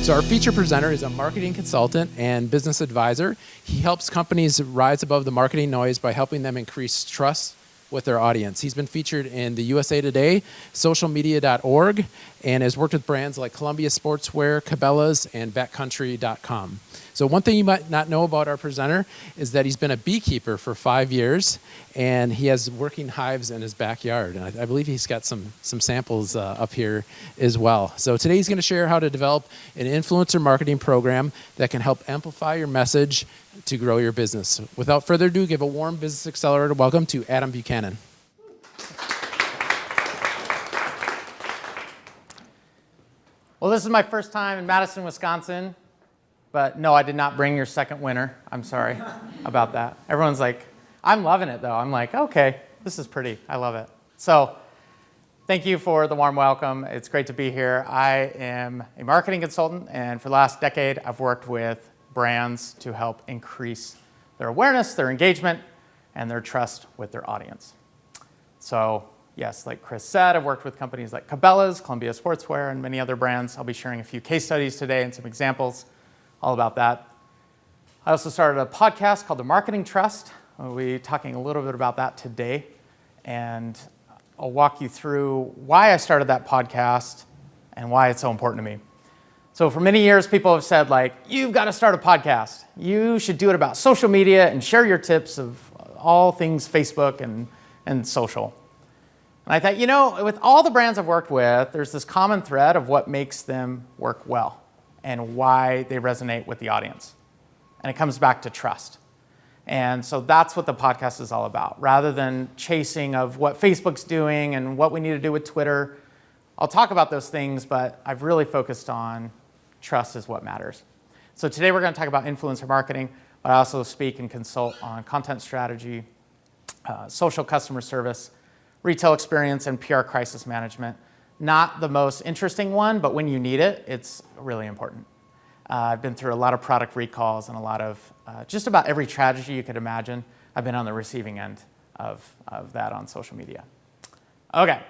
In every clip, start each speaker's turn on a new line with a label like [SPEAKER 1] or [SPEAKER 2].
[SPEAKER 1] So our feature presenter is a marketing consultant and business advisor. He helps companies rise above the marketing noise by helping them increase trust with their audience. He's been featured in the USA Today, socialmedia.org, and has worked with brands like Columbia Sportswear, Cabela's, and backcountry.com. So one thing you might not know about our presenter is that he's been a beekeeper for 5 years, and he has working hives in his backyard. And I believe he's got some samples up here as well. So today he's going to share how to develop an influencer marketing program that can help amplify your message to grow your business. Without further ado, give a warm Business Accelerator welcome to Adam Buchanan.
[SPEAKER 2] Well, this is my first time in Madison, Wisconsin. But no, I did not bring your second winner. I'm sorry about that. Everyone's like, I'm loving it though. I'm like, okay, this is pretty. I love it. So thank you for the warm welcome. It's great to be here. I am a marketing consultant, and for the last decade, I've worked with brands to help increase their awareness, their engagement, and their trust with their audience. So yes, like Chris said, I've worked with companies like Cabela's, Columbia Sportswear, and many other brands. I'll be sharing a few case studies today and some examples all about that. I also started a podcast called The Marketing Trust. We'll be talking a little bit about that today. And I'll walk you through why I started that podcast and why it's so important to me. So for many years, people have said, like, you've got to start a podcast. You should do it about social media and share your tips of all things Facebook and social. And I thought, you know, with all the brands I've worked with, there's this common thread of what makes them work well and why they resonate with the audience. And it comes back to trust. And so that's what the podcast is all about. Rather than chasing of what Facebook's doing and what we need to do with Twitter, I'll talk about those things, but I've really focused on trust is what matters. So today we're going to talk about influencer marketing, but I also speak and consult on content strategy, social customer service, retail experience, and PR crisis management. Not the most interesting one, but when you need it, it's really important. I've been through a lot of product recalls and a lot of just about every tragedy you could imagine. I've been on the receiving end of that on social media. Okay,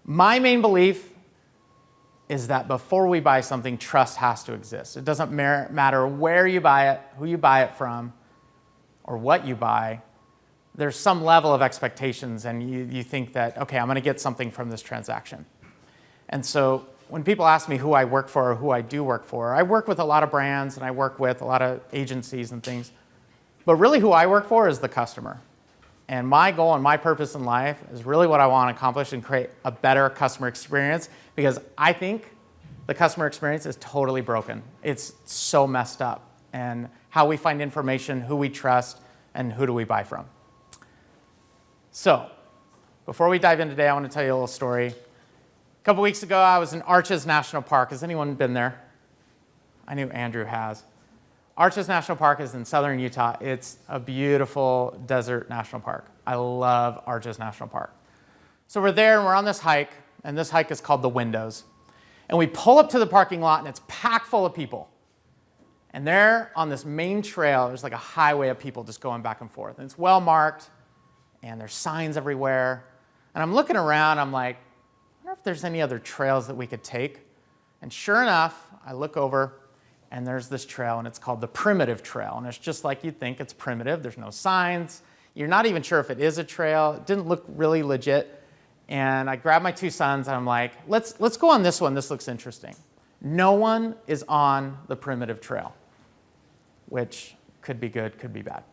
[SPEAKER 2] my main belief is that before we buy something, trust has to exist. It doesn't matter where you buy it, who you buy it from, or what you buy. There's some level of expectations, and you think that, okay, I'm going to get something from this transaction. And so when people ask me who I work for or who I do work for, I work with a lot of brands and I work with a lot of agencies and things. But really who I work for is the customer. And my goal and my purpose in life is really what I want to accomplish and create a better customer experience, because I think the customer experience is totally broken. It's so messed up. And how we find information, who we trust, and who do we buy from. So before we dive in today, I want to tell you a little story. A couple weeks ago, I was in Arches National Park. Has anyone been there? I knew Andrew has. Arches National Park is in southern Utah. It's a beautiful desert national park. I love Arches National Park. So we're there and we're on this hike, and this hike is called The Windows. And we pull up to the parking lot and it's packed full of people. And there on this main trail, there's like a highway of people just going back and forth. And it's well marked, and there's signs everywhere. And I'm looking around, I'm like, I wonder if there's any other trails that we could take. And sure enough, I look over and there's this trail, and it's called the Primitive Trail. And it's just like you'd think, it's primitive. There's no signs. You're not even sure if it is a trail. It didn't look really legit. And I grabbed my two sons and I'm like, let's go on this one. This looks interesting. No one is on the Primitive Trail, which could be good, could be bad.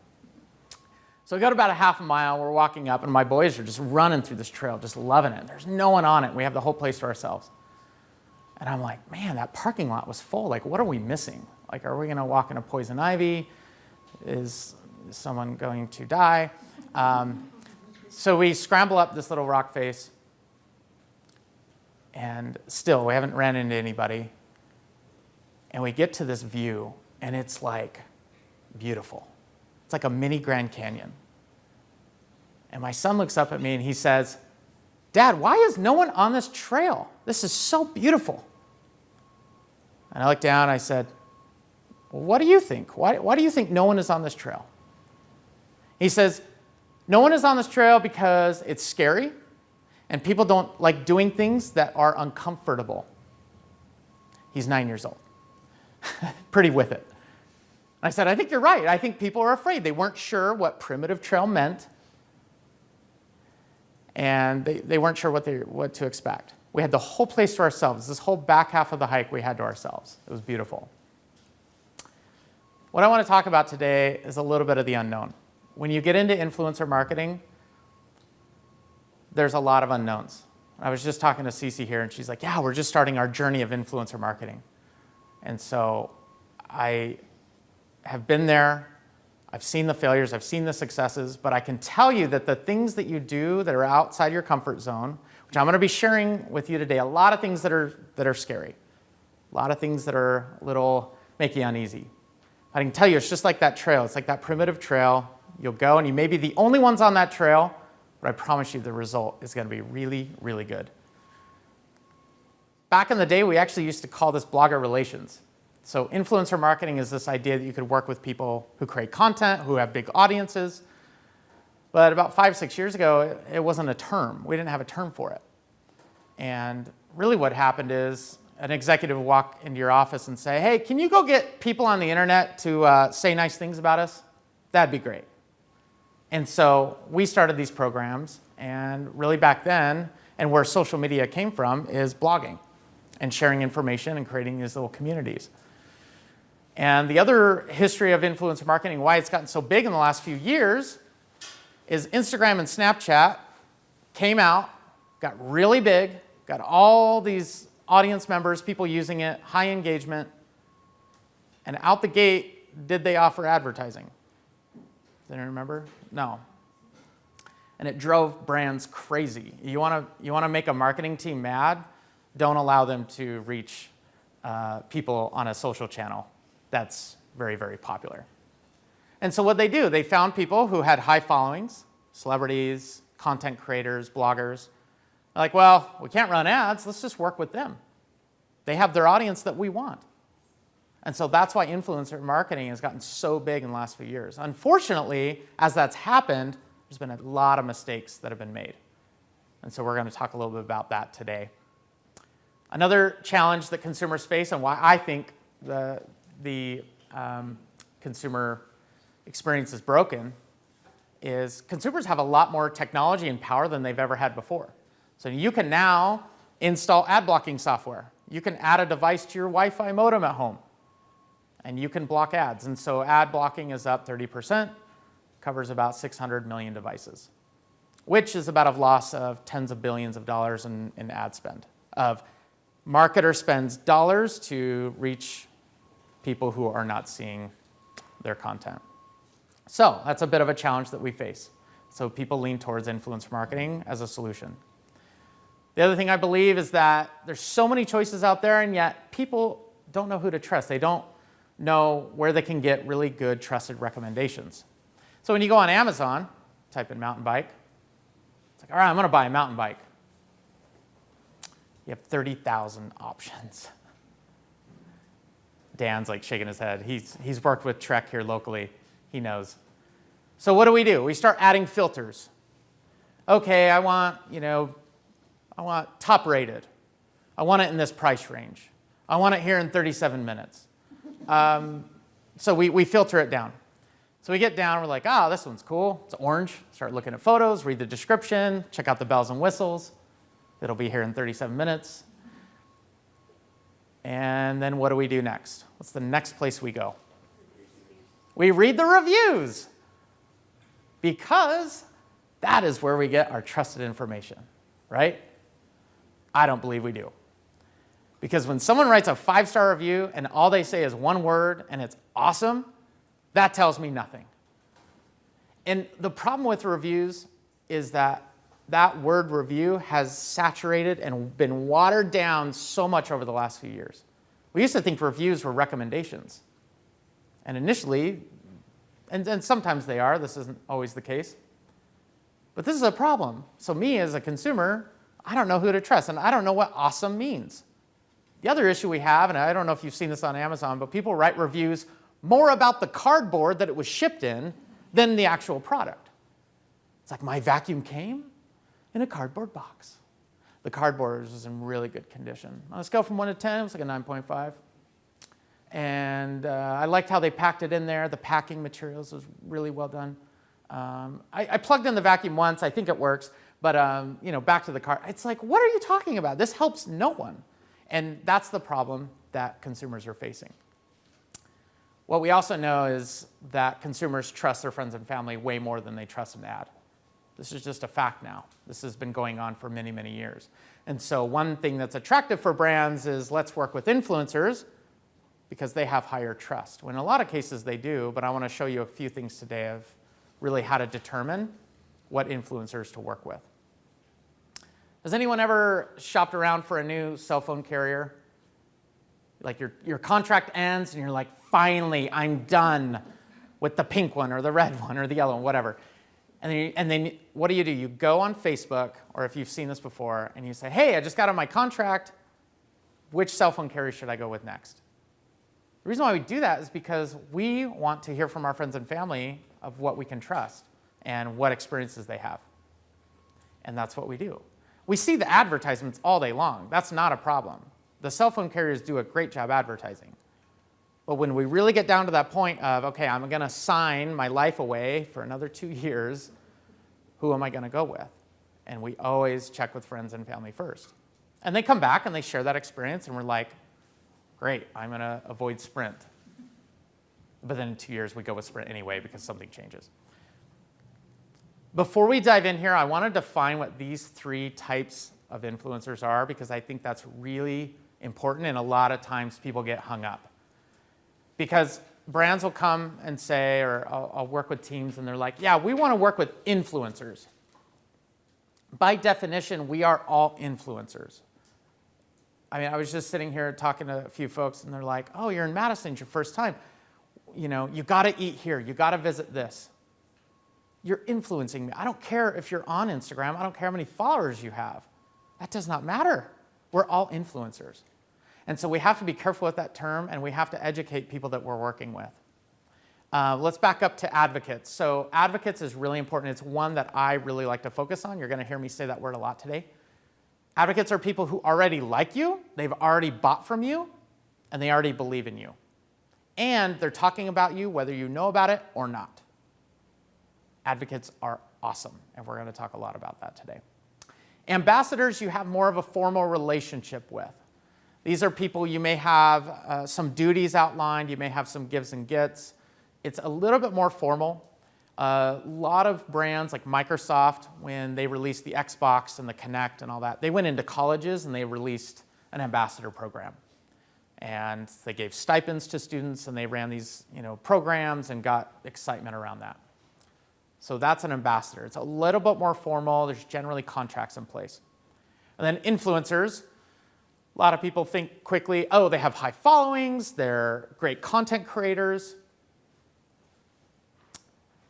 [SPEAKER 2] So we go to about a half a mile, we're walking up, and my boys are just running through this trail, just loving it. There's no one on it. We have the whole place to ourselves. And I'm like, man, that parking lot was full. Like, what are we missing? Like, are we going to walk into poison ivy? Is someone going to die? So we scramble up this little rock face, and still, we haven't ran into anybody. And we get to this view, and it's like beautiful. It's like a mini Grand Canyon. And my son looks up at me and he says, Dad, why is no one on this trail? This is so beautiful. And I looked down and I said, well, what do you think? Why do you think no one is on this trail? He says, no one is on this trail because it's scary and people don't like doing things that are uncomfortable. He's 9 years old. pretty with it. And I said, I think you're right. I think people are afraid. They weren't sure what primitive trail meant, and they weren't sure what to expect. We had the whole place to ourselves. This whole back half of the hike we had to ourselves. It was beautiful. What I want to talk about today is a little bit of the unknown. When you get into influencer marketing, there's a lot of unknowns. I was just talking to Cece here, and she's like, yeah, we're just starting our journey of influencer marketing. And so I have been there. I've seen the failures. I've seen the successes. But I can tell you that the things that you do that are outside your comfort zone, which I'm going to be sharing with you today, a lot of things that are scary, a lot of things that are a little make you uneasy. I can tell you, it's just like that trail. It's like that primitive trail. You'll go, and you may be the only ones on that trail, but I promise you the result is going to be really, really good. Back in the day, we actually used to call this blogger relations. So influencer marketing is this idea that you could work with people who create content, who have big audiences. But about 5-6 years ago, it wasn't a term. We didn't have a term for it. And really what happened is an executive would walk into your office and say, hey, can you go get people on the internet to say nice things about us? That'd be great. And so we started these programs, and really back then, and where social media came from, is blogging and sharing information and creating these little communities. And the other history of influencer marketing, why it's gotten so big in the last few years, is Instagram and Snapchat came out, got really big, got all these audience members, people using it, high engagement, and out the gate, did they offer advertising? Does anyone remember? No. And it drove brands crazy. You want to make a marketing team mad? Don't allow them to reach people on a social channel. That's very, very popular. And so what they do, they found people who had high followings, celebrities, content creators, bloggers. They're like, well, we can't run ads. Let's just work with them. They have their audience that we want. And so that's why influencer marketing has gotten so big in the last few years. Unfortunately, as that's happened, there's been a lot of mistakes that have been made. And so we're going to talk a little bit about that today. Another challenge that consumers face, and why I think the consumer experience is broken, is consumers have a lot more technology and power than they've ever had before. So you can now install ad blocking software. You can add a device to your Wi-Fi modem at home, and you can block ads. And so ad blocking is up 30%, covers about 600 million devices, which is about a loss of tens of billions of dollars in ad spend. Marketer spends dollars to reach people who are not seeing their content. So that's a bit of a challenge that we face. So people lean towards influencer marketing as a solution. The other thing I believe is that there's so many choices out there, and yet people don't know who to trust. They don't know where they can get really good, trusted recommendations. So when you go on Amazon, type in mountain bike, it's like, all right, I'm going to buy a mountain bike. You have 30,000 options. Dan's like shaking his head. He's worked with Trek here locally. He knows. So what do? We start adding filters. Okay, I want top rated. I want it in this price range. I want it here in 37 minutes. So we filter it down. So we get down, we're like, this one's cool. It's orange. Start looking at photos, read the description, check out the bells and whistles. It'll be here in 37 minutes. And then what do we do next? What's the next place we go? We read the reviews, because that is where we get our trusted information, right? I don't believe we do. Because when someone writes a 5-star review and all they say is one word and it's awesome, that tells me nothing. And the problem with reviews is that word review has saturated and been watered down so much over the last few years. We used to think reviews were recommendations. And initially, and sometimes they are, this isn't always the case, but this is a problem. So me as a consumer, I don't know who to trust, and I don't know what awesome means. The other issue we have, and I don't know if you've seen this on Amazon, but people write reviews more about the cardboard that it was shipped in than the actual product. It's like, my vacuum came in a cardboard box. The cardboard was in really good condition. On a scale from 1 to 10, it was like a 9.5. And I liked how they packed it in there. The packing materials was really well done. I plugged in the vacuum once. I think it works. But back to the car. It's like, what are you talking about? This helps no one. And that's the problem that consumers are facing. What we also know is that consumers trust their friends and family way more than they trust an ad. This is just a fact now. This has been going on for many, many years. And so one thing that's attractive for brands is let's work with influencers because they have higher trust. Well, in a lot of cases they do, but I want to show you a few things today of really how to determine what influencers to work with. Has anyone ever shopped around for a new cell phone carrier? Like your contract ends and you're like, finally, I'm done with the pink one or the red one or the yellow one, whatever. And then what do? You go on Facebook, or if you've seen this before, and you say, hey, I just got on my contract. Which cell phone carrier should I go with next? The reason why we do that is because we want to hear from our friends and family of what we can trust and what experiences they have. And that's what we do. We see the advertisements all day long. That's not a problem. The cell phone carriers do a great job advertising. But when we really get down to that point of, okay, I'm going to sign my life away for another 2 years, who am I going to go with? And we always check with friends and family first. And they come back and they share that experience, and we're like, great, I'm going to avoid Sprint. But then in 2 years, we go with Sprint anyway because something changes. Before we dive in here, I want to define what these 3 types of influencers are because I think that's really important, and a lot of times people get hung up. Because brands will come and say, or I'll work with teams, and they're like, yeah, we want to work with influencers. By definition, we are all influencers. I mean, I was just sitting here talking to a few folks, and they're like, oh, you're in Madison, it's your first time. You got to eat here. You got to visit this. You're influencing me. I don't care if you're on Instagram. I don't care how many followers you have. That does not matter. We're all influencers. And so we have to be careful with that term, and we have to educate people that we're working with. Let's back up to advocates. So advocates is really important. It's one that I really like to focus on. You're going to hear me say that word a lot today. Advocates are people who already like you, they've already bought from you, and they already believe in you. And they're talking about you whether you know about it or not. Advocates are awesome, and we're going to talk a lot about that today. Ambassadors, you have more of a formal relationship with. These are people you may have some duties outlined, you may have some gives and gets. It's a little bit more formal. A lot of brands like Microsoft, when they released the Xbox and the Kinect and all that, they went into colleges and they released an ambassador program. And they gave stipends to students and they ran these programs and got excitement around that. So that's an ambassador. It's a little bit more formal. There's generally contracts in place. And then influencers. A lot of people think quickly, oh, they have high followings, they're great content creators.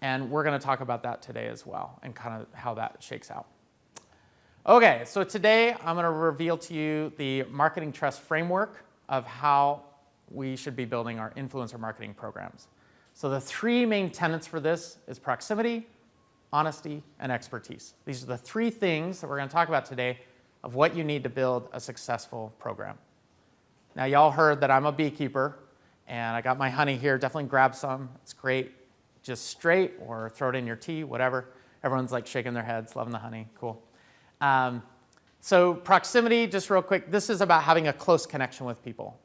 [SPEAKER 2] And we're going to talk about that today as well and kind of how that shakes out. Okay, so today I'm going to reveal to you the marketing trust framework of how we should be building our influencer marketing programs. So the 3 main tenets for this is proximity, honesty, and expertise. These are the 3 things that we're going to talk about today of what you need to build a successful program. Now, y'all heard that I'm a beekeeper, and I got my honey here. Definitely grab some. It's great. Just straight or throw it in your tea, whatever. Everyone's like shaking their heads, loving the honey. Cool. So proximity, just real quick, this is about having a close connection with people.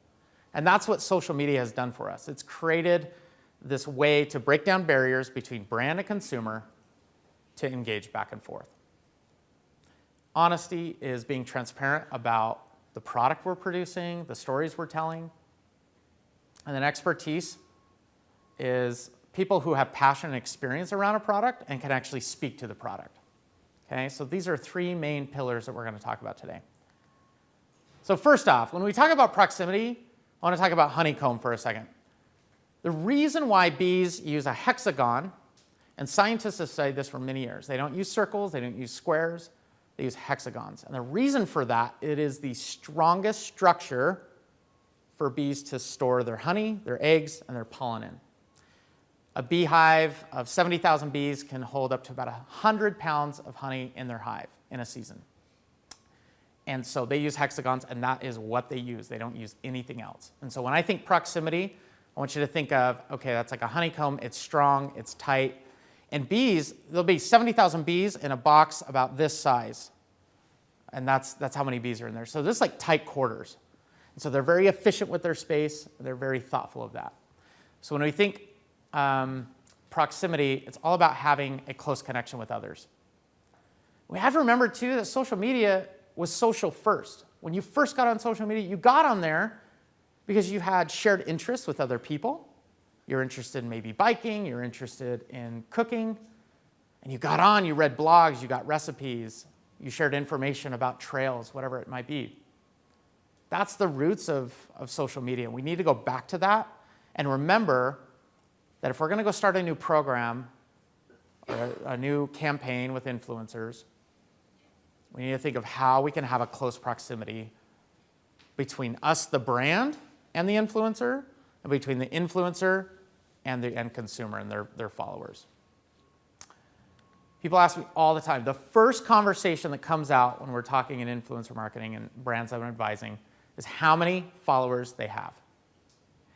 [SPEAKER 2] And that's what social media has done for us. It's created this way to break down barriers between brand and consumer to engage back and forth. Honesty is being transparent about the product we're producing, the stories we're telling. And then expertise is people who have passion and experience around a product and can actually speak to the product. Okay, so these are 3 main pillars that we're going to talk about today. So first off, when we talk about proximity, I want to talk about honeycomb for a second. The reason why bees use a hexagon, and scientists have studied this for many years, they don't use circles, they don't use squares, they use hexagons. And the reason for that, it is the strongest structure for bees to store their honey, their eggs, and their pollen in. A beehive of 70,000 bees can hold up to about 100 pounds of honey in their hive in a season. And so they use hexagons, and that is what they use. They don't use anything else. And so when I think proximity, I want you to think of, okay, that's like a honeycomb. It's strong, it's tight. And bees, there'll be 70,000 bees in a box about this size. And that's how many bees are in there. So this is like tight quarters. And so they're very efficient with their space. They're very thoughtful of that. So when we think proximity, it's all about having a close connection with others. We have to remember, too, that social media was social first. When you first got on social media, you got on there because you had shared interests with other people. You're interested in maybe biking, you're interested in cooking, and you got on, you read blogs, you got recipes, you shared information about trails, whatever it might be. That's the roots of social media. We need to go back to that and remember that if we're going to go start a new program or a new campaign with influencers, we need to think of how we can have a close proximity between us, the brand, and the influencer, and between the influencer and the end consumer and their followers. People ask me all the time, the first conversation that comes out when we're talking in influencer marketing and brands that I'm advising is how many followers they have.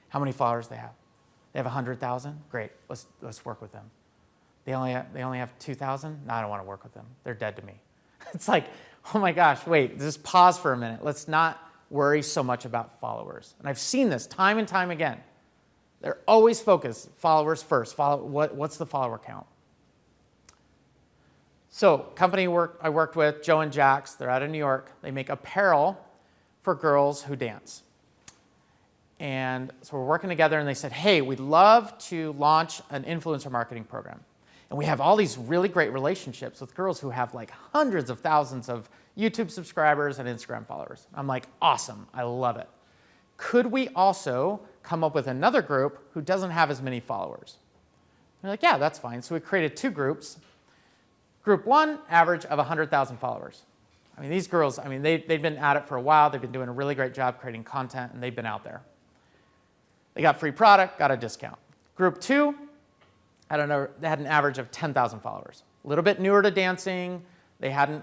[SPEAKER 2] How many followers they have. They have 100,000? Great, let's work with them. They only have 2,000? No, I don't want to work with them. They're dead to me. It's like, oh my gosh, wait, just pause for a minute. Let's not worry so much about followers. And I've seen this time and time again. They're always focused, followers first. What's the follower count? So, company I worked with, Joe and Jax, they're out of New York. They make apparel for girls who dance. And so we're working together, and they said, hey, we'd love to launch an influencer marketing program. And we have all these really great relationships with girls who have like hundreds of thousands of YouTube subscribers and Instagram followers. I'm like, awesome, I love it. Could we also come up with another group who doesn't have as many followers? They're like, yeah, that's fine. So we created two groups. Group one, average of 100,000 followers. I mean, these girls, they've been at it for a while. They've been doing a really great job creating content, and they've been out there. They got free product, got a discount. Group two, I don't know, they had an average of 10,000 followers. A little bit newer to dancing. They hadn't,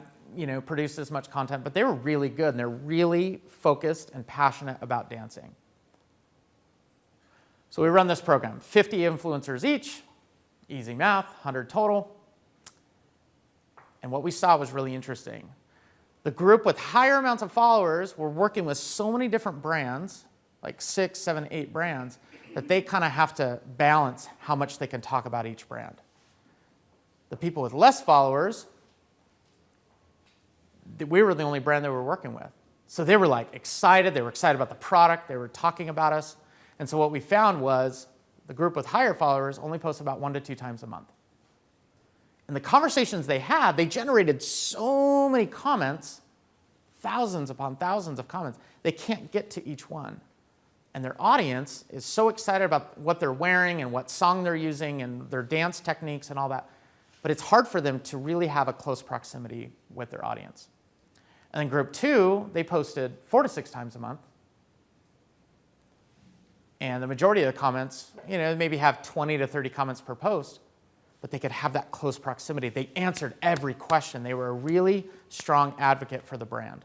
[SPEAKER 2] produced as much content, but they were really good, and they're really focused and passionate about dancing. So we run this program, 50 influencers each, easy math, 100 total. And what we saw was really interesting. The group with higher amounts of followers were working with so many different brands, like 6, 7, 8 brands, that they kind of have to balance how much they can talk about each brand. The people with less followers, we were the only brand they were working with. So they were like excited. They were excited about the product. They were talking about us. And so what we found was the group with higher followers only posts about 1 to 2 times a month. And the conversations they had, they generated so many comments, thousands upon thousands of comments, they can't get to each one. And their audience is so excited about what they're wearing and what song they're using and their dance techniques and all that. But it's hard for them to really have a close proximity with their audience. And then group two, they posted 4 to 6 times a month. And the majority of the comments, maybe have 20 to 30 comments per post, but they could have that close proximity. They answered every question. They were a really strong advocate for the brand.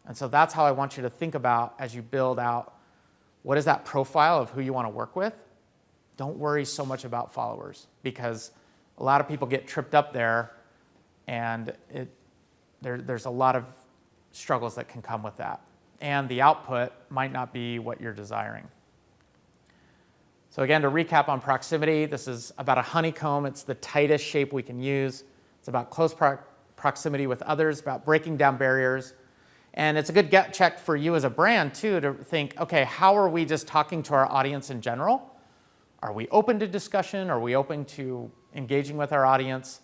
[SPEAKER 2] And so that's how I want you to think about as you build out what is that profile of who you want to work with. Don't worry so much about followers, because a lot of people get tripped up there, and there's a lot of struggles that can come with that. And the output might not be what you're desiring. So again, to recap on proximity, this is about a honeycomb. It's the tightest shape we can use. It's about close proximity with others, about breaking down barriers. And it's a good gut check for you as a brand, too, to think, okay, how are we just talking to our audience in general? Are we open to discussion? Are we open to engaging with our audience?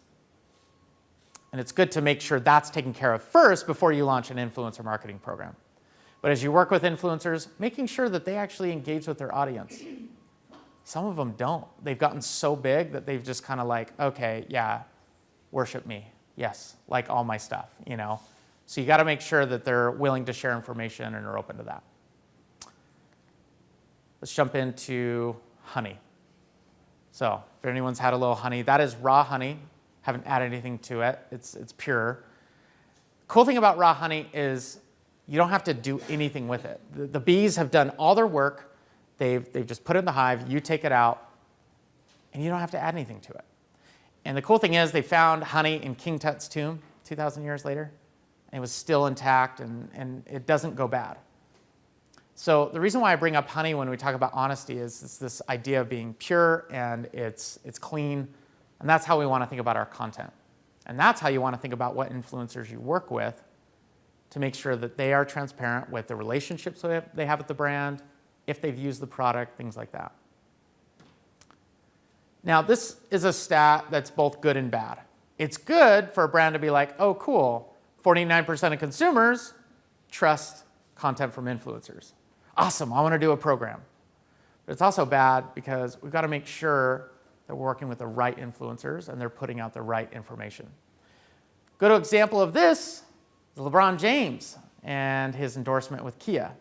[SPEAKER 2] And it's good to make sure that's taken care of first before you launch an influencer marketing program. But as you work with influencers, making sure that they actually engage with their audience. Some of them don't. They've gotten so big that they've just kind of like, okay, yeah, worship me. Yes, like all my stuff, So you got to make sure that they're willing to share information and are open to that. Let's jump into honey. So if anyone's had a little honey, that is raw honey. Haven't added anything to it. It's pure. Cool thing about raw honey is you don't have to do anything with it. The bees have done all their work. They've just put it in the hive. You take it out, and you don't have to add anything to it. And the cool thing is they found honey in King Tut's tomb 2,000 years later. And it was still intact, and it doesn't go bad. So the reason why I bring up honey when we talk about honesty is it's this idea of being pure and it's clean. And that's how we want to think about our content. And that's how you want to think about what influencers you work with to make sure that they are transparent with the relationships they have with the brand, if they've used the product, things like that. Now, this is a stat that's both good and bad. It's good for a brand to be like, oh, cool, 49% of consumers trust content from influencers. Awesome, I want to do a program. But it's also bad because we've got to make sure that we're working with the right influencers and they're putting out the right information. Good example of this is LeBron James and his endorsement with Kia.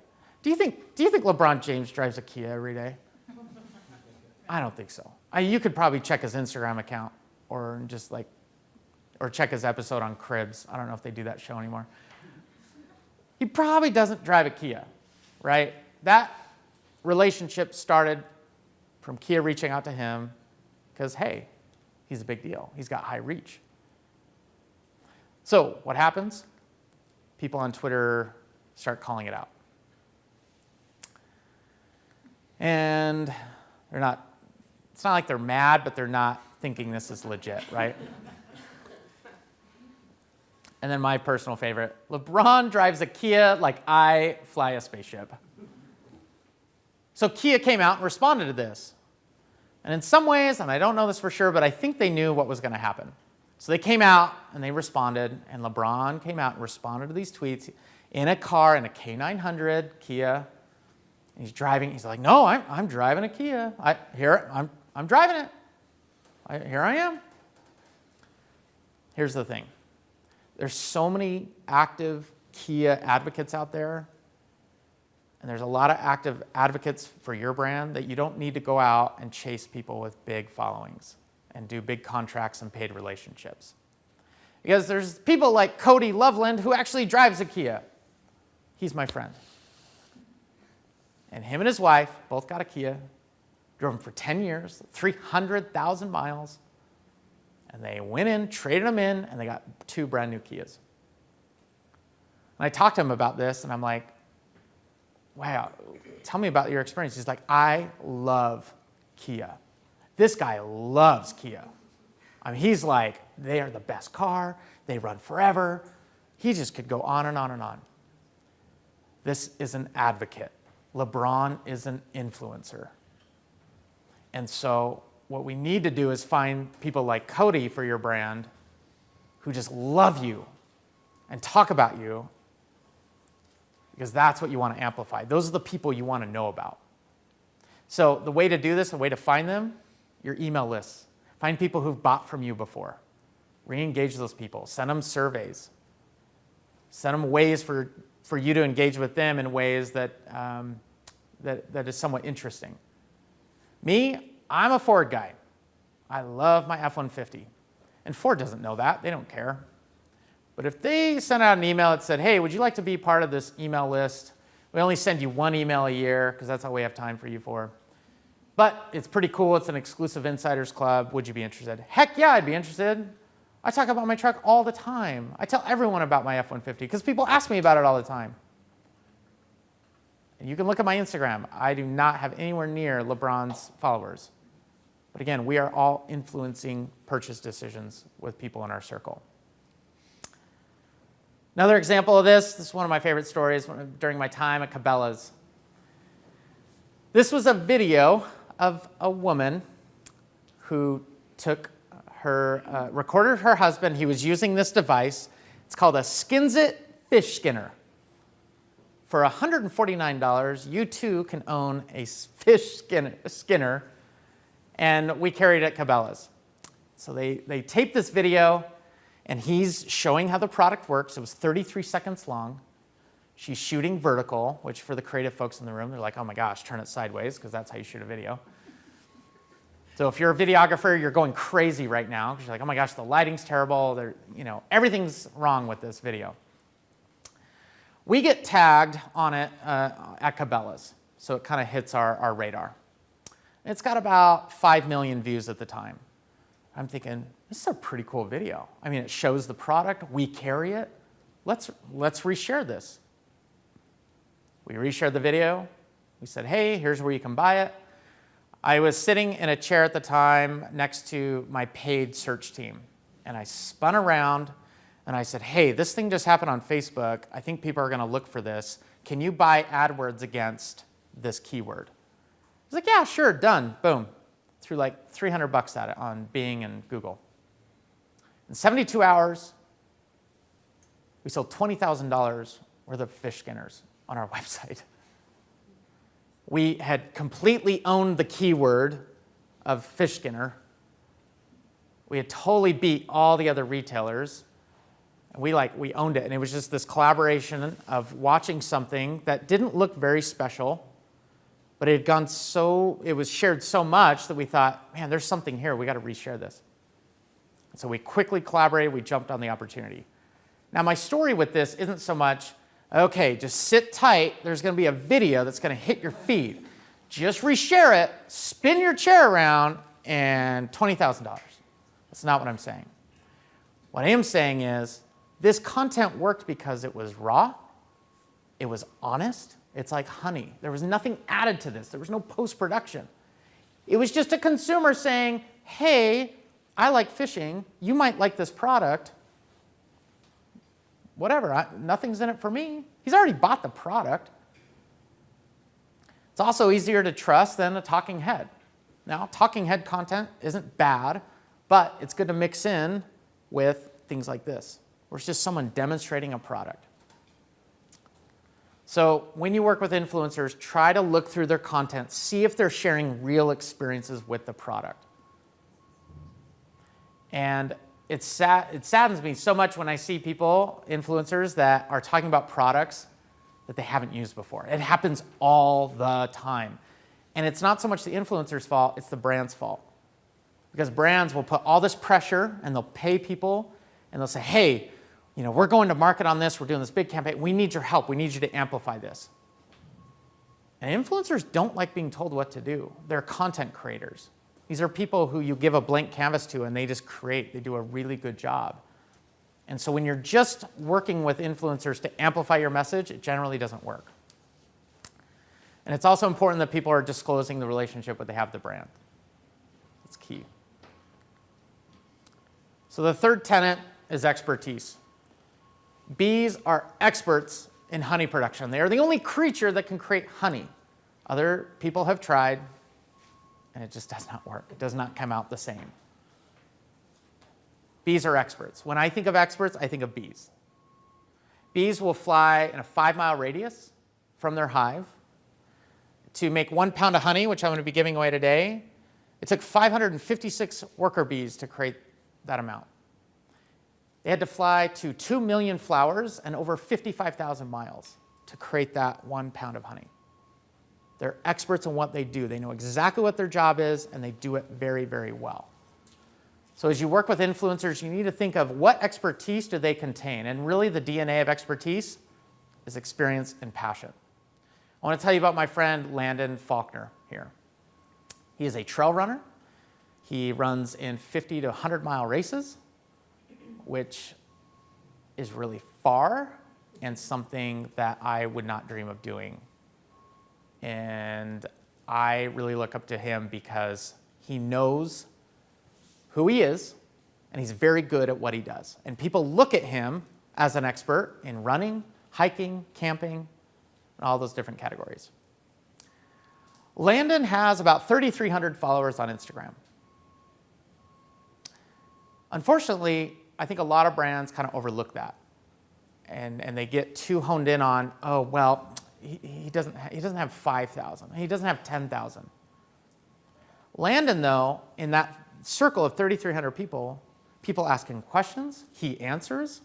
[SPEAKER 2] Do you think LeBron James drives a Kia every day? I don't think so. You could probably check his Instagram account or check his episode on Cribs. I don't know if they do that show anymore. He probably doesn't drive a Kia, right? That relationship started from Kia reaching out to him because, hey, he's a big deal. He's got high reach. So what happens? People on Twitter start calling it out. And it's not like they're mad, but they're not thinking this is legit, right? And then my personal favorite, LeBron drives a Kia like I fly a spaceship. So Kia came out and responded to this. And in some ways, and I don't know this for sure, but I think they knew what was going to happen. So they came out and they responded, and LeBron came out and responded to these tweets in a car, in a K900 Kia. And he's driving. He's like, no, I'm driving a Kia. I'm driving it. Here I am. Here's the thing. There's so many active Kia advocates out there, and there's a lot of active advocates for your brand that you don't need to go out and chase people with big followings and do big contracts and paid relationships. Because there's people like Cody Loveland who actually drives a Kia. He's my friend. And him and his wife both got a Kia, drove them for 10 years, 300,000 miles, and they went in, traded them in, and they got 2 brand new Kias. And I talked to him about this, and I'm like, wow, tell me about your experience. He's like, I love Kia. This guy loves Kia. I mean, he's like, they are the best car. They run forever. He just could go on and on and on. This is an advocate. LeBron is an influencer. And so what we need to do is find people like Cody for your brand who just love you and talk about you, because that's what you want to amplify. Those are the people you want to know about. So the way to do this, the way to find them, your email lists. Find people who've bought from you before. Re-engage those people. Send them surveys. Send them ways for you to engage with them in ways that is somewhat interesting. Me, I'm a Ford guy. I love my F-150. And Ford doesn't know that. They don't care. But if they sent out an email that said, hey, would you like to be part of this email list? We only send you 1 email a year because that's all we have time for you for. But it's pretty cool. It's an exclusive insiders club. Would you be interested? Heck yeah, I'd be interested. I talk about my truck all the time. I tell everyone about my F-150 because people ask me about it all the time. And you can look at my Instagram. I do not have anywhere near LeBron's followers. But again, we are all influencing purchase decisions with people in our circle. Another example of this is one of my favorite stories during my time at Cabela's. This was a video of a woman who recorded her husband. He was using this device. It's called a Skinsit fish skinner. For $149, you too can own a fish skinner, and we carried it at Cabela's. So they taped this video, and he's showing how the product works. It was 33 seconds long. She's shooting vertical, which for the creative folks in the room, they're like, oh my gosh, turn it sideways, because that's how you shoot a video. So if you're a videographer, you're going crazy right now, because you're like, oh my gosh, the lighting's terrible. Everything's wrong with this video. We get tagged on it at Cabela's, so it kind of hits our radar. It's got about 5 million views at the time. I'm thinking, this is a pretty cool video. I mean, it shows the product, we carry it. Let's reshare this. We reshared the video. We said, hey, here's where you can buy it. I was sitting in a chair at the time next to my paid search team, and I spun around and I said, hey, this thing just happened on Facebook. I think people are gonna look for this. Can you buy AdWords against this keyword? He's like, yeah, sure, done, boom. Threw like $300 at it on Bing and Google. In 72 hours, we sold $20,000 worth of fish skinners on our website. We had completely owned the keyword of fish skinner. We had totally beat all the other retailers. And we owned it. And it was just this collaboration of watching something that didn't look very special, but it was shared so much that we thought, man, there's something here. We got to reshare this. And so we quickly collaborated. We jumped on the opportunity. Now, my story with this isn't so much, okay, just sit tight. There's going to be a video that's going to hit your feed. Just reshare it, spin your chair around, and $20,000. That's not what I'm saying. What I am saying is this content worked because it was raw, it was honest. It's like honey. There was nothing added to this. There was no post-production. It was just a consumer saying, hey, I like fishing. You might like this product. Whatever, nothing's in it for me. He's already bought the product. It's also easier to trust than a talking head. Now, talking head content isn't bad, but it's good to mix in with things like this, where it's just someone demonstrating a product. So when you work with influencers, try to look through their content, see if they're sharing real experiences with the product. And it saddens me so much when I see people, influencers, that are talking about products that they haven't used before. It happens all the time. And it's not so much the influencer's fault, it's the brand's fault. Because brands will put all this pressure and they'll pay people and they'll say, hey, we're going to market on this, we're doing this big campaign, we need your help, we need you to amplify this. And influencers don't like being told what to do. They're content creators. These are people who you give a blank canvas to and they just create, they do a really good job. And so when you're just working with influencers to amplify your message, it generally doesn't work. And it's also important that people are disclosing the relationship that they have with the brand. That's key. So the third tenet is expertise. Bees are experts in honey production. They are the only creature that can create honey. Other people have tried, and it just does not work. It does not come out the same. Bees are experts. When I think of experts, I think of bees. Bees will fly in a 5-mile radius from their hive to make 1 pound of honey, which I'm going to be giving away today. It took 556 worker bees to create that amount. They had to fly to 2 million flowers and over 55,000 miles to create that 1 pound of honey. They're experts in what they do. They know exactly what their job is, and they do it very, very well. So as you work with influencers, you need to think of what expertise do they contain. And really the DNA of expertise is experience and passion. I want to tell you about my friend Landon Faulkner here. He is a trail runner. He runs in 50 to 100-mile races, which is really far and something that I would not dream of doing. And I really look up to him because he knows who he is, and he's very good at what he does. And people look at him as an expert in running, hiking, camping, and all those different categories. Landon has about 3,300 followers on Instagram. Unfortunately, I think a lot of brands kind of overlook that. And they get too honed in on, oh, well, he doesn't have 5,000. He doesn't have 10,000. Landon, though, in that circle of 3,300 people ask him questions, he answers,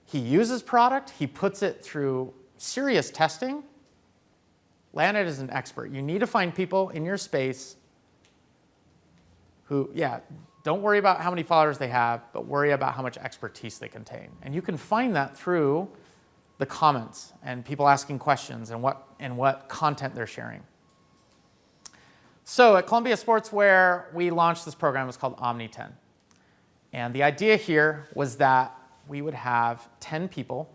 [SPEAKER 2] he uses product, he puts it through serious testing. Landon is an expert. You need to find people in your space who, don't worry about how many followers they have, but worry about how much expertise they contain. And you can find that through the comments and people asking questions and what content they're sharing. So at Columbia Sportswear, we launched this program. It's called Omni 10. And the idea here was that we would have 10 people.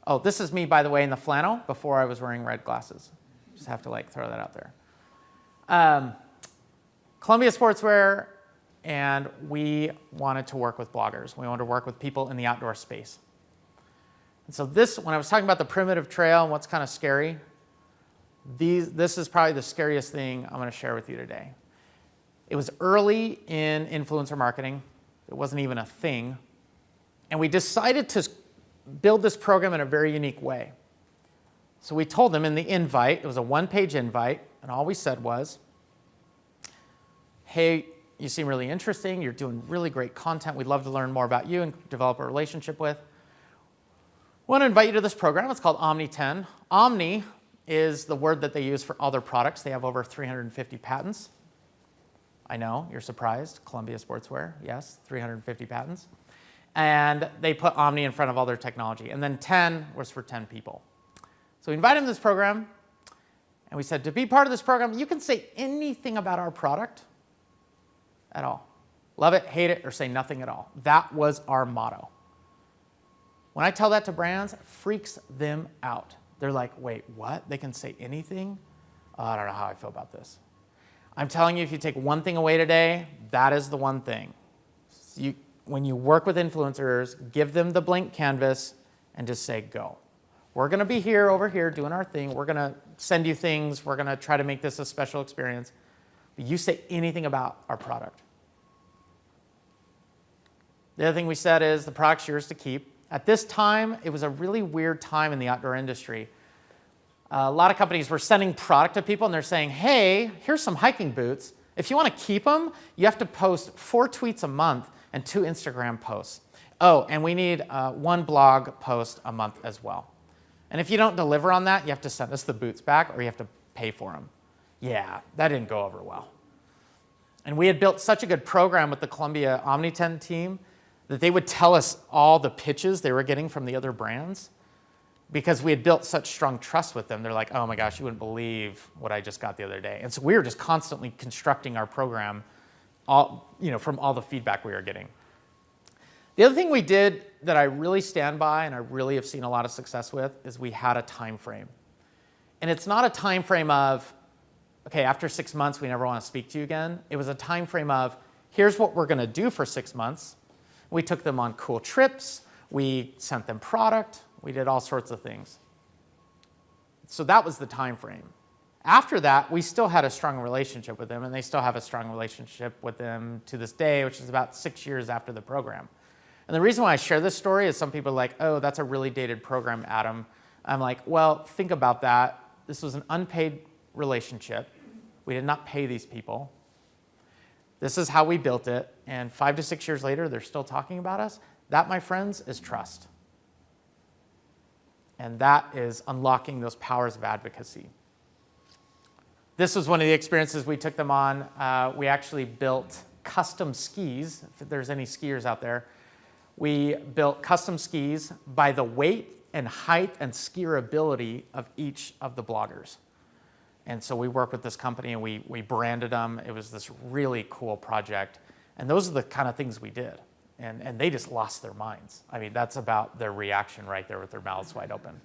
[SPEAKER 2] Oh, this is me, by the way, in the flannel before I was wearing red glasses. Just have to throw that out there. Columbia Sportswear, and we wanted to work with bloggers. We wanted to work with people in the outdoor space. And so when I was talking about the primitive trail and what's kind of scary, this is probably the scariest thing I'm going to share with you today. It was early in influencer marketing. It wasn't even a thing. And we decided to build this program in a very unique way. So we told them in the invite, it was a one-page invite, and all we said was, hey, you seem really interesting. You're doing really great content. We'd love to learn more about you and develop a relationship with. We want to invite you to this program. It's called Omni 10. Omni is the word that they use for all their products. They have over 350 patents. I know, you're surprised. Columbia Sportswear, yes, 350 patents. And they put Omni in front of all their technology. And then 10 was for 10 people. So we invited them to this program, and we said, to be part of this program, you can say anything about our product at all. Love it, hate it, or say nothing at all. That was our motto. When I tell that to brands, it freaks them out. They're like, wait, what? They can say anything? Oh, I don't know how I feel about this. I'm telling you, if you take one thing away today, that is the one thing. When you work with influencers, give them the blank canvas and just say, go. We're going to be here, over here, doing our thing. We're going to send you things. We're going to try to make this a special experience. But you say anything about our product. The other thing we said is the product's yours to keep. At this time, it was a really weird time in the outdoor industry. A lot of companies were sending product to people, and they're saying, hey, here's some hiking boots. If you want to keep them, you have to post 4 tweets a month and 2 Instagram posts. Oh, and we need 1 blog post a month as well. And if you don't deliver on that, you have to send us the boots back, or you have to pay for them. Yeah, that didn't go over well. And we had built such a good program with the Columbia Omni 10 team that they would tell us all the pitches they were getting from the other brands because we had built such strong trust with them. They're like, oh my gosh, you wouldn't believe what I just got the other day. And so we were just constantly constructing our program from all the feedback we were getting. The other thing we did that I really stand by and I really have seen a lot of success with is we had a time frame. And it's not a time frame of, okay, after 6 months, we never want to speak to you again. It was a time frame of, here's what we're going to do for 6 months. We took them on cool trips. We sent them product. We did all sorts of things. So that was the time frame. After that, we still had a strong relationship with them, and they still have a strong relationship with them to this day, which is about 6 years after the program. And the reason why I share this story is some people are like, oh, that's a really dated program, Adam. I'm like, well, think about that. This was an unpaid relationship. We did not pay these people. This is how we built it, and 5 to 6 years later, they're still talking about us. That, my friends, is trust. And that is unlocking those powers of advocacy. This was one of the experiences we took them on. We actually built custom skis, if there's any skiers out there. We built custom skis by the weight and height and skierability of each of the bloggers. And so we worked with this company and we branded them. It was this really cool project. And those are the kind of things we did. And they just lost their minds. I mean, that's about their reaction right there with their mouths wide open.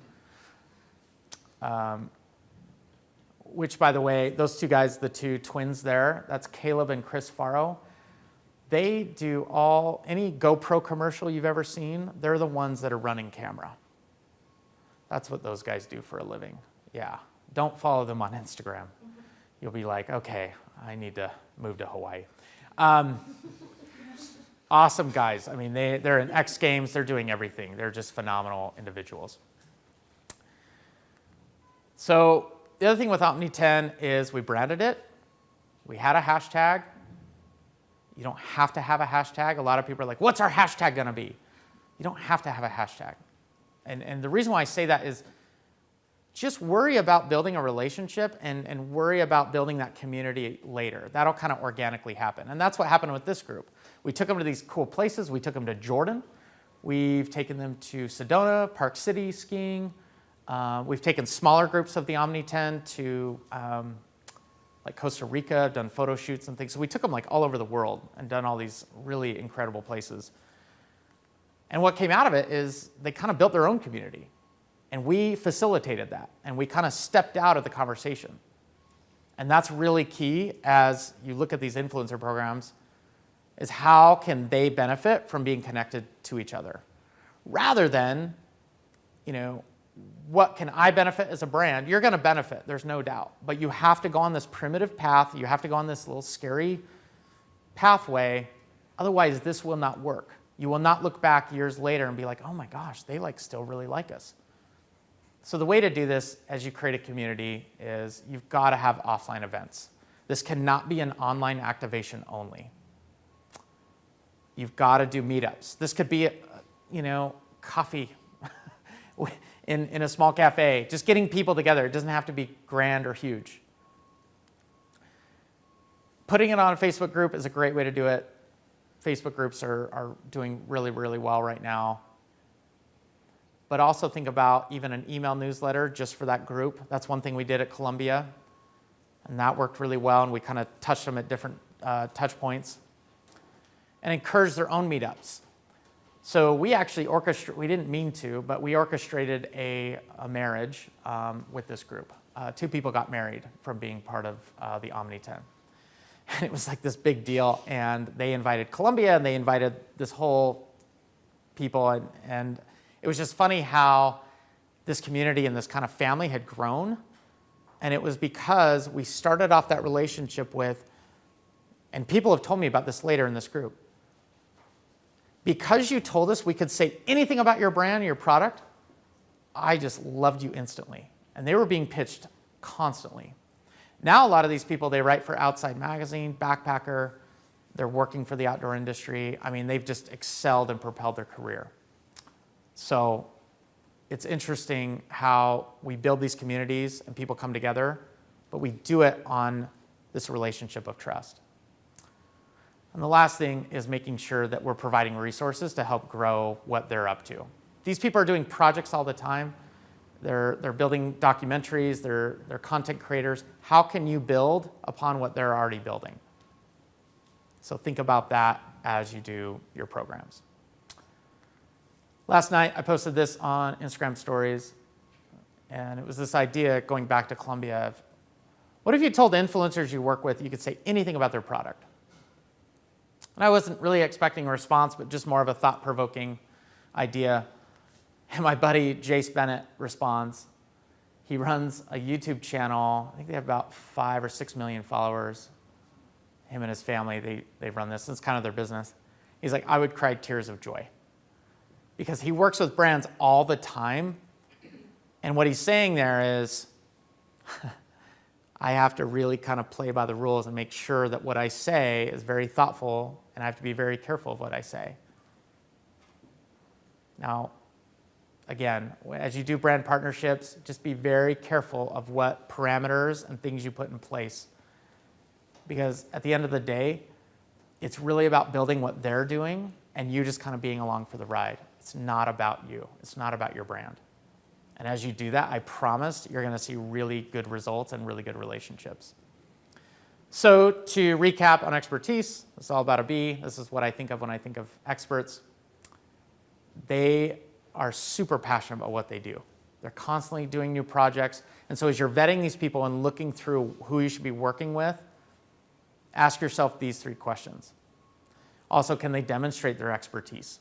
[SPEAKER 2] Which, by the way, those 2 guys, the 2 twins there, that's Caleb and Chris Faro. They do any GoPro commercial you've ever seen, they're the ones that are running camera. That's what those guys do for a living. Yeah. Don't follow them on Instagram. You'll be like, okay, I need to move to Hawaii. Awesome guys. I mean, they're in X Games. They're doing everything. They're just phenomenal individuals. So the other thing with Omni 10 is we branded it. We had a hashtag. You don't have to have a hashtag. A lot of people are like, what's our hashtag going to be? You don't have to have a hashtag. And the reason why I say that is just worry about building a relationship and worry about building that community later. That'll kind of organically happen. And that's what happened with this group. We took them to these cool places. We took them to Jordan. We've taken them to Sedona, Park City skiing. We've taken smaller groups of the Omni 10 to like Costa Rica, done photo shoots and things. So we took them like all over the world and done all these really incredible places. And what came out of it is they kind of built their own community. And we facilitated that. And we kind of stepped out of the conversation. And that's really key as you look at these influencer programs, is how can they benefit from being connected to each other? Rather than, what can I benefit as a brand? You're going to benefit, there's no doubt. But you have to go on this primitive path. You have to go on this little scary pathway. Otherwise, this will not work. You will not look back years later and be like, oh my gosh, they still really like us. So the way to do this as you create a community is you've got to have offline events. This cannot be an online activation only. You've got to do meetups. This could be, coffee in a small cafe, just getting people together. It doesn't have to be grand or huge. Putting it on a Facebook group is a great way to do it. Facebook groups are doing really, really well right now. But also think about even an email newsletter just for that group. That's one thing we did at Columbia, and that worked really well, and we kind of touched them at different touch points. And encourage their own meetups. So we actually we didn't mean to, but we orchestrated a marriage with this group. 2 people got married from being part of the Omni 10. And it was like this big deal, and they invited Columbia, and they invited this whole people, and it was just funny how this community and this kind of family had grown, and it was because we started off that relationship with, and people have told me about this later in this group, because you told us we could say anything about your brand, your product, I just loved you instantly. And they were being pitched constantly. Now a lot of these people, they write for Outside Magazine, Backpacker, they're working for the outdoor industry. I mean, they've just excelled and propelled their career. So it's interesting how we build these communities and people come together, but we do it on this relationship of trust. And the last thing is making sure that we're providing resources to help grow what they're up to. These people are doing projects all the time. They're building documentaries, they're content creators. How can you build upon what they're already building? So think about that as you do your programs. Last night, I posted this on Instagram stories, and it was this idea going back to Columbia of, what if you told influencers you work with you could say anything about their product? And I wasn't really expecting a response, but just more of a thought-provoking idea. And my buddy, Jace Bennett, responds. He runs a YouTube channel. I think they have about 5 or 6 million followers. Him and his family, they run this. It's kind of their business. He's like, I would cry tears of joy. Because he works with brands all the time. And what he's saying there is, I have to really kind of play by the rules and make sure that what I say is very thoughtful, and I have to be very careful of what I say. Now, again, as you do brand partnerships, just be very careful of what parameters and things you put in place. Because at the end of the day, it's really about building what they're doing and you just kind of being along for the ride. It's not about you. It's not about your brand. And as you do that, I promise you're going to see really good results and really good relationships. So to recap on expertise, it's all about a B. This is what I think of when I think of experts. They are super passionate about what they do. They're constantly doing new projects. And so as you're vetting these people and looking through who you should be working with, ask yourself these 3 questions. Also, can they demonstrate their expertise?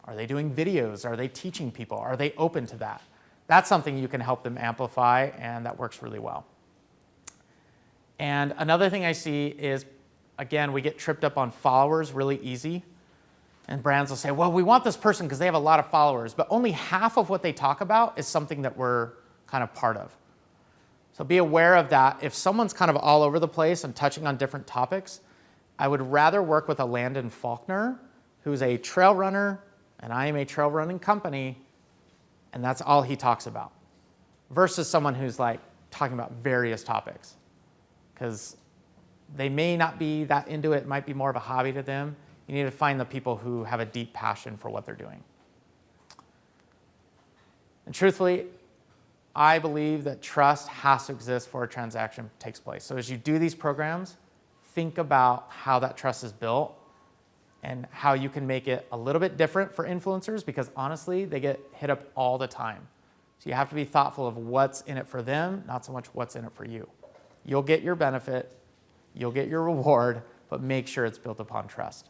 [SPEAKER 2] Are they doing videos? Are they teaching people? Are they open to that? That's something you can help them amplify, and that works really well. And another thing I see is, again, we get tripped up on followers really easy. And brands will say, well, we want this person because they have a lot of followers, but only half of what they talk about is something that we're kind of part of. So be aware of that. If someone's kind of all over the place and touching on different topics, I would rather work with a Landon Faulkner, who's a trail runner, and I am a trail running company, and that's all he talks about, versus someone who's like talking about various topics. Because they may not be that into it, it might be more of a hobby to them. You need to find the people who have a deep passion for what they're doing. And truthfully, I believe that trust has to exist before a transaction takes place. So as you do these programs, think about how that trust is built and how you can make it a little bit different for influencers, because honestly, they get hit up all the time. So you have to be thoughtful of what's in it for them, not so much what's in it for you. You'll get your benefit, you'll get your reward, but make sure it's built upon trust.